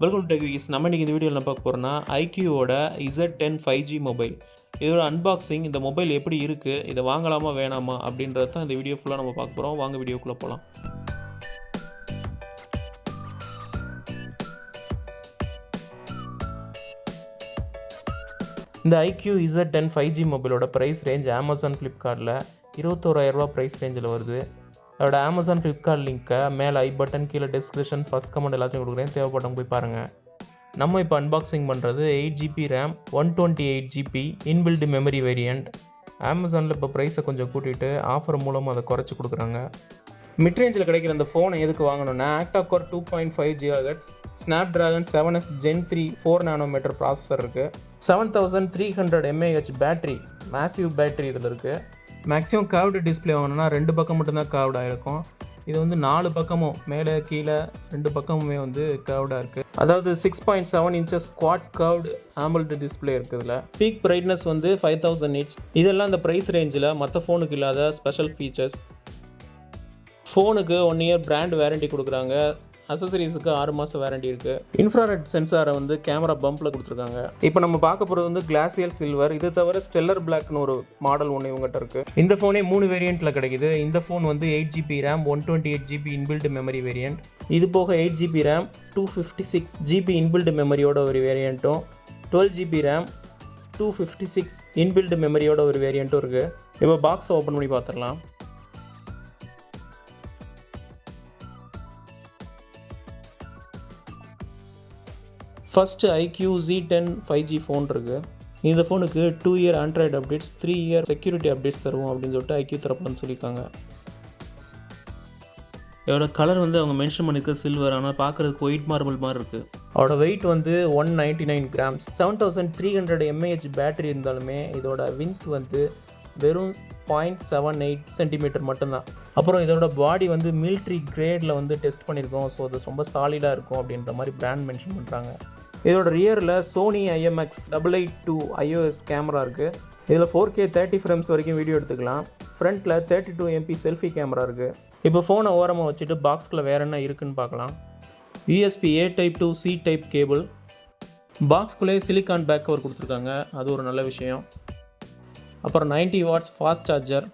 Welcome to டெக்விஸ். நம்ம இன்றைக்கி இந்த வீடியோவில் என்ன பார்க்க போகிறோம்னா iQOOட Z10 5G மொபைல். இதோட அன்பாக்சிங், இந்த மொபைல் எப்படி இருக்குது, இதை வாங்கலாமா வேணாமா அப்படின்றது தான் இந்த வீடியோ ஃபுல்லாக நம்ம பார்க்க போகிறோம். வாங்க வீடியோக்குள்ளே போகலாம். இந்த iQOO Z10 5G மொபைலோட ப்ரைஸ் ரேஞ்ச் அமேசான் ஃப்ளிப்கார்ட்டில் 21,000 ரூபா ப்ரைஸ் ரேஞ்சில் வருது. அதோட அமேசான் ஃப்ளிப்கார்ட் லிங்க்கை மேலே ஐ பட்டன், கீழே டிஸ்கிரிப்ஷன், ஃபஸ்ட் கமெண்ட் எல்லாத்தையும் கொடுக்குறேன். தேவைப்பட்டவங்க போய் பாருங்கள். நம்ம இப்போ அன்பாக்சிங் பண்ணுறது 8GB RAM 128GB inbuilt memory variant. அமேசானில் இப்போ ப்ரைஸை கொஞ்சம் கூட்டிகிட்டு ஆஃபர் மூலமாக அதை குறைச்சி கொடுக்குறாங்க. மிட்ரேஞ்சில் கிடைக்கிற அந்த ஃபோனை எதுக்கு வாங்கணும்னா, octa-core 2.5 GHz, Snapdragon 7S Gen 3 4 nm processor இருக்குது, 7300 mAh பேட்ரி, மேசிவ் பேட்ரி இதில் இருக்குது. மேக்ஸிமம் கர்வ்டு டிஸ்பிளே வாங்கணும்னா 2 பக்கம் மட்டும்தான் கர்வ்டாக இருக்கும். இது வந்து 4 பக்கமும் மேலே கீழே 2 பக்கமுமே வந்து கர்வ்டாக இருக்குது. அதாவது 6.7 inches quad curved AMOLED display இருக்குது. இதில் பீக் பிரைட்னஸ் வந்து 5000 nits. இதெல்லாம் இந்த ப்ரைஸ் ரேஞ்சில் மற்ற ஃபோனுக்கு இல்லாத ஸ்பெஷல் ஃபீச்சர்ஸ். ஃபோனுக்கு 1 year பிராண்ட் வாரண்டி கொடுக்குறாங்க. அசசரிஸுக்கு 6 மாதம் வாரண்டி இருக்குது. இன்ஃப்ராரெட் சென்சாரை வந்து கேமரா பம்பில் கொடுத்துருக்காங்க. இப்போ நம்ம பார்க்க போகிறது வந்து கிளாசியல் சில்வர். இது தவிர ஸ்டெல்லர் பிளாக்னு ஒரு மாடல் ஒன்று இவங்ககிட்ட இருக்குது. இந்த ஃபோனே 3 வேரியண்ட்டில் கிடைக்குது. இந்த ஃபோன் வந்து 8GB RAM 128GB inbuilt memory variant. இது போக 8GB RAM 256GB இன்பில்ட் மெமரியோட ஒரு வேரியண்ட்டும், 12GB RAM 256 இன்பில்ட் மெமரியோட ஒரு வேரியண்ட்டும் இருக்குது. இப்போ பாக்ஸை ஓப்பன் பண்ணி பார்த்துடலாம். First iQOO Z10 5G phone இருக்குது. இந்த ஃபோனுக்கு 2 year Android updates, 3 year security updates தருவோம் அப்படின்னு சொல்லிட்டு iQOO தரப்புன்னு சொல்லியிருக்காங்க. இதோட கலர் வந்து அவங்க மென்ஷன் பண்ணியிருக்க சில்வர், ஆனால் பார்க்குறதுக்கு ஒயிட் மார்பிள் மாதிரி இருக்குது. அதோட வெயிட் வந்து 199 grams. 7300 mAh பேட்டரி இருந்தாலுமே இதோட விந்த் வந்து வெறும் 0.78 cm மட்டும்தான். அப்புறம் இதோட பாடி வந்து மிலிட்ரி கிரேடில் வந்து டெஸ்ட் பண்ணியிருக்கோம். ஸோ அது ரொம்ப சாலிடாக இருக்கும் அப்படின்ற மாதிரி பிராண்ட் மென்ஷன் பண்ணுறாங்க. இதோட ரியரில் சோனி IMX 882 iOS கேமரா இருக்குது. இதில் 4K 30 frames வரைக்கும் வீடியோ எடுத்துக்கலாம். ஃப்ரண்ட்டில் 32 MP செல்ஃபி கேமரா இருக்குது. இப்போ ஃபோனை ஓரமாக வச்சுட்டு பாக்ஸ்குள்ளே வேறு என்ன இருக்குதுன்னு பார்க்கலாம். USB A type to C type cable. பாக்ஸ்குள்ளே சிலிக்கான் பேக் கவர் கொடுத்துருக்காங்க, அது ஒரு நல்ல விஷயம். அப்புறம் 90 watts ஃபாஸ்ட் சார்ஜர்.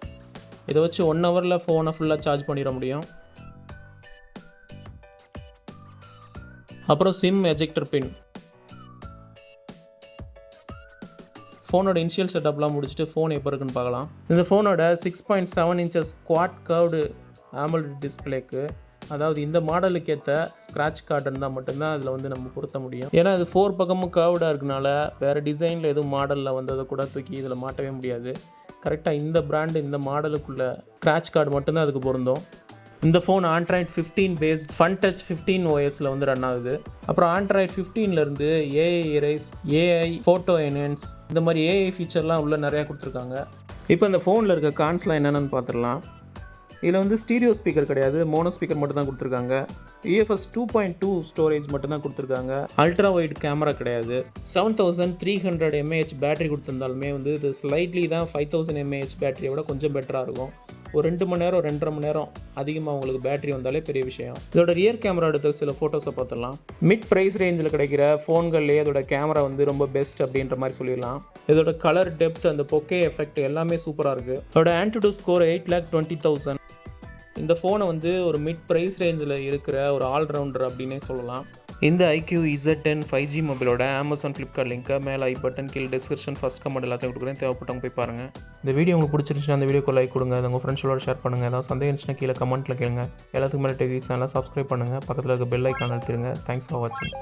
இதை வச்சு 1 hourல ஃபோனை ஃபுல்லாக சார்ஜ் பண்ணிட முடியும். அப்புறம் சிம் எஜெக்டர் பின். ஃபோனோட இனிஷியல் செட்டப்லாம் முடிச்சுட்டு ஃபோன் எப்போ இருக்குன்னு பார்க்கலாம். இந்த ஃபோனோட 6.7 inches குவாட் கர்வ்டு AMOLED டிஸ்பிளேக்கு, அதாவது இந்த மாடலுக்கு ஏற்ற ஸ்க்ராட்ச் கார்டு இருந்தால் மட்டும்தான் அதில் வந்து நம்ம பொருத்த முடியும். ஏன்னா இது 4 பக்கமும் கர்வ்டாக இருக்கனால வேறு டிசைனில் எதுவும் மாடலில் வந்ததை கூட தூக்கி இதில் மாட்டவே முடியாது. கரெக்டாக இந்த பிராண்டு இந்த மாடலுக்குள்ள ஸ்க்ராட்ச் கார்டு மட்டும்தான் அதுக்கு பொருந்தும். இந்த phone Android 15 based Funtouch 15 OSல வந்து ரன் ஆகுது. அப்புறம் ஆண்ட்ராய்ட் 15லேருந்து AI erase, AI photo enhance, இந்த மாதிரி AI ஃபீச்சர்லாம் உள்ள நிறையா கொடுத்துருக்காங்க. இப்போ இந்த ஃபோனில் இருக்க கான்ஸ்லாம் என்னென்னு பார்த்துடலாம். இதில் வந்து ஸ்டீரியோ ஸ்பீக்கர் கிடையாது, மோனோ ஸ்பீக்கர் மட்டும் தான் கொடுத்துருக்காங்க. UFS 2.2 ஸ்டோரேஜ் மட்டும் தான் கொடுத்துருக்காங்க. அல்ட்ரா வைட் கேமரா கிடையாது. 7300 mAh பேட்டரி கொடுத்துருந்தாலுமே வந்து இது ஸ்லைட்லி தான் 5000 mAh பேட்டரியை விட கொஞ்சம் பெட்டராக இருக்கும். ஒரு 2 மணி நேரம் 2.5 மணி நேரம் அதிகமாக உங்களுக்கு பேட்டரி வந்தாலே பெரிய விஷயம். இதோட ரியர் கேமரா எடுத்த சில ஃபோட்டோஸை பார்த்துடலாம். மிட் ப்ரைஸ் ரேஞ்சில் கிடைக்கிற ஃபோன்கள்லேயே இதோட கேமரா வந்து ரொம்ப பெஸ்ட் அப்படின்ற மாதிரி சொல்லிடலாம். இதோட கலர் டெப்த், அந்த பொக்கே எஃபெக்ட் எல்லாமே சூப்பராக இருக்குது. இதோட ஆன்டிடூ ஸ்கோர் 8,20,000. இந்த ஃபோனை வந்து ஒரு மிட் ப்ரைஸ் ரேஞ்சில் இருக்கிற ஒரு ஆல்ரவுண்டர் அப்படின்னே சொல்லலாம். இந்த iQOO Z10 5G மொபைலோட அமேசான் ஃப்ளிப்கார்ட் லிங்க்கை மேலே ஐ பட்டன், கீழே டிஸ்கிரிப்ஷன், ஃபஸ்ட் கமெண்ட் எல்லாத்தையும் கொடுக்குறேன். தேவைப்பட்டவங்க போய் பாருங்கள். இந்த வீடியோ உங்களுக்கு பிடிச்சிருந்துச்சுன்னா அந்த வீடியோக்கு லைக் கொடுங்க. அதை உங்கள் ஃப்ரெண்ட்ஸோட ஷேர் பண்ணுங்கள். ஏதாவது சந்தேகம் இருந்துச்சுன்னா கீழே கமெண்ட்டில் கேளுங்க. எல்லாத்துக்கும் மேலே டெக்விஸ் சேனலை சப்ஸ்கிரைப் பண்ணுங்கள். பக்கத்தில் இருக்க பெல் ஐக்கான் அழுத்திடுங்க. தேங்க்ஸ் ஃபார் வாட்சிங்.